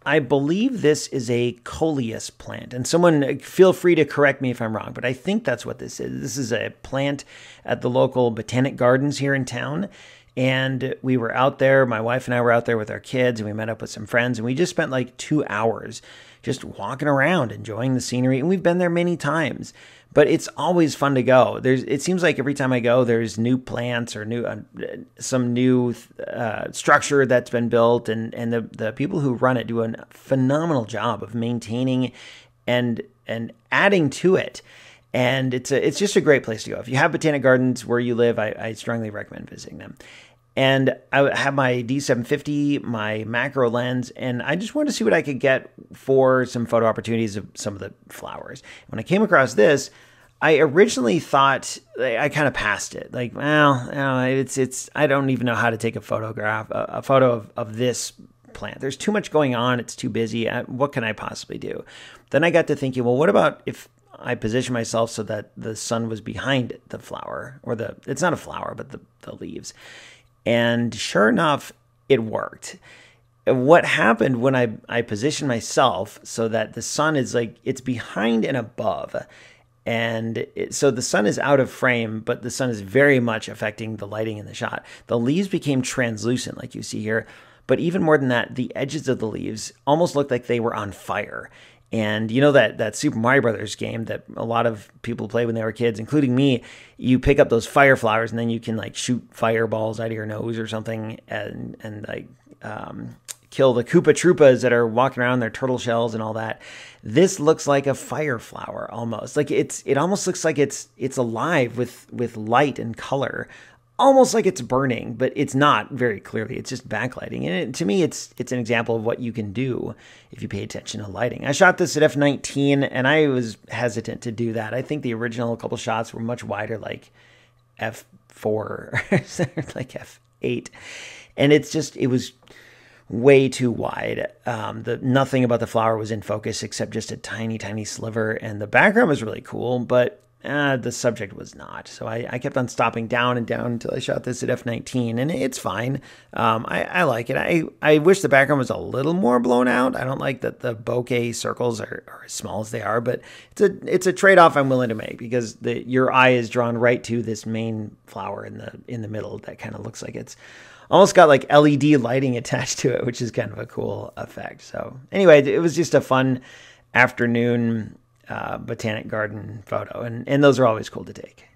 I believe this is a coleus plant. And someone feel free to correct me if I'm wrong, but I think that's what this is. This is a plant at the local botanic gardens here in town. And we were out there, my wife and I were out there with our kids, and we met up with some friends, and we just spent like 2 hours just walking around, enjoying the scenery. And we've been there many times, but it's always fun to go. It seems like every time I go, there's new plants or some new structure that's been built, and the people who run it do a phenomenal job of maintaining and adding to it. And it's just a great place to go. If you have botanic gardens where you live, I strongly recommend visiting them. And I have my D750, my macro lens, and I just wanted to see what I could get for some photo opportunities of some of the flowers. When I came across this, I originally thought, I kind of passed it. Like, well, I don't even know how to take a photo of this plant. There's too much going on. It's too busy. What can I possibly do? Then I got to thinking, well, what about if I position myself so that the sun was behind the flower, or it's not a flower, but the leaves. And sure enough, it worked. What happened when I positioned myself so that the sun is it's behind and above, and so the sun is out of frame, but the sun is very much affecting the lighting in the shot. The leaves became translucent, like you see here, but even more than that, the edges of the leaves almost looked like they were on fire. And you know that Super Mario Brothers game that a lot of people play when they were kids, including me, you pick up those fire flowers and then you can shoot fireballs out of your nose or something and kill the Koopa Troopas that are walking around, their turtle shells and all that. This looks like a fire flower almost. It almost looks like it's alive with light and color. Almost like it's burning, but it's not very clearly. It's just backlighting. And to me, it's an example of what you can do if you pay attention to lighting. I shot this at f/19, and I was hesitant to do that. I think the original couple shots were much wider, like f4 or like f8. And it was way too wide. Nothing about the flower was in focus except just a tiny, tiny sliver. And the background was really cool, but the subject was not. So I kept on stopping down and down until I shot this at f/19, and it's fine. I like it. I wish the background was a little more blown out. I don't like that the bokeh circles are as small as they are, but it's a trade-off I'm willing to make, because your eye is drawn right to this main flower in the middle that kind of looks like it's almost got like LED lighting attached to it, which is kind of a cool effect. So anyway, it was just a fun afternoon botanic garden photo, and those are always cool to take.